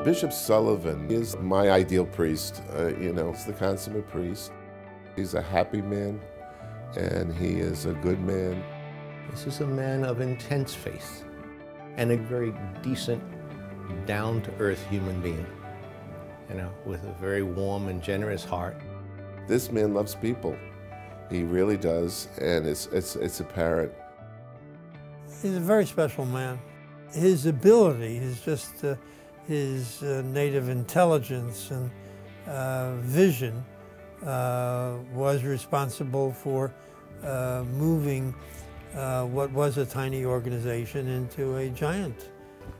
Bishop Sullivan is my ideal priest. He's the consummate priest. He's a happy man, and he is a good man. This is a man of intense faith and a very decent, down-to-earth human being, with a very warm and generous heart. This man loves people. He really does, and it's apparent. He's a very special man. His ability is just his native intelligence and vision was responsible for moving what was a tiny organization into a giant.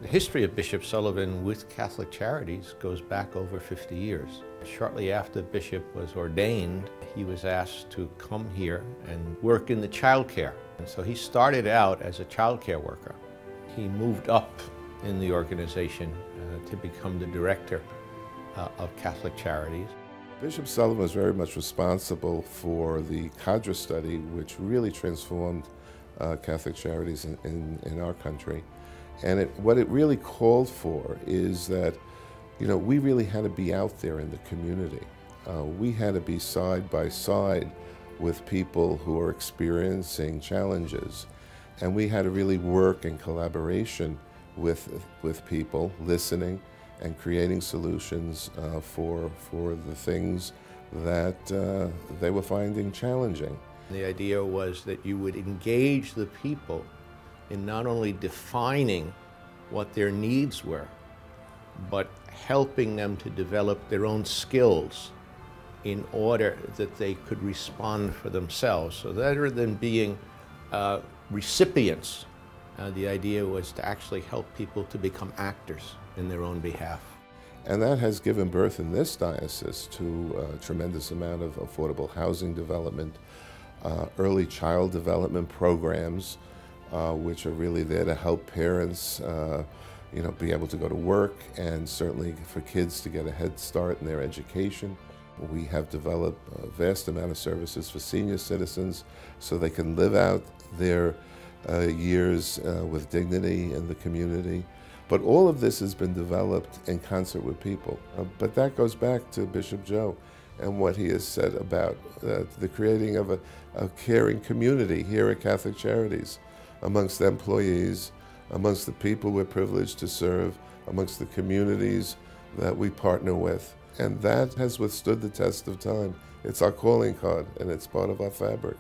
The history of Bishop Sullivan with Catholic Charities goes back over 50 years. Shortly after Bishop was ordained, he was asked to come here and work in the child care. And so he started out as a child care worker. He moved up in the organization to become the director of Catholic Charities. Bishop Sullivan was very much responsible for the cadre study, which really transformed Catholic Charities in our country. And what it really called for is that, we really had to be out there in the community. We had to be side by side with people who are experiencing challenges. And we had to really work in collaboration with people, listening and creating solutions for the things that they were finding challenging. The idea was that you would engage the people in not only defining what their needs were, but helping them to develop their own skills in order that they could respond for themselves. So rather than being recipients, the idea was to actually help people to become actors in their own behalf. And that has given birth in this diocese to a tremendous amount of affordable housing development, early child development programs, which are really there to help parents be able to go to work, and certainly for kids to get a head start in their education. We have developed a vast amount of services for senior citizens so they can live out their years with dignity in the community. But all of this has been developed in concert with people. But that goes back to Bishop Joe and what he has said about the creating of a caring community here at Catholic Charities, amongst the employees, amongst the people we're privileged to serve, amongst the communities that we partner with. And that has withstood the test of time. It's our calling card, and it's part of our fabric.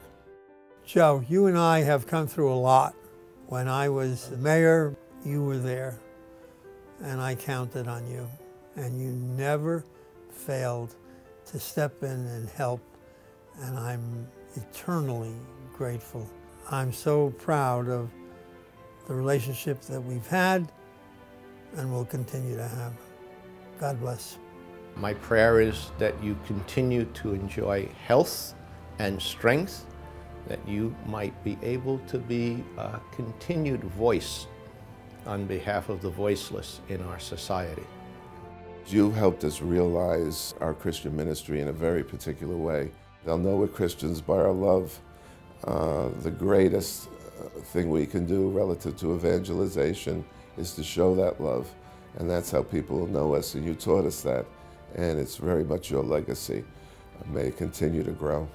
Joe, you and I have come through a lot. When I was mayor, you were there, and I counted on you. And you never failed to step in and help, and I'm eternally grateful. I'm so proud of the relationship that we've had and will continue to have. God bless. My prayer is that you continue to enjoy health and strength, that you might be able to be a continued voice on behalf of the voiceless in our society. You helped us realize our Christian ministry in a very particular way. They'll know we're Christians by our love. The greatest thing we can do relative to evangelization is to show that love, and that's how people will know us, and you taught us that, and it's very much your legacy. May it continue to grow.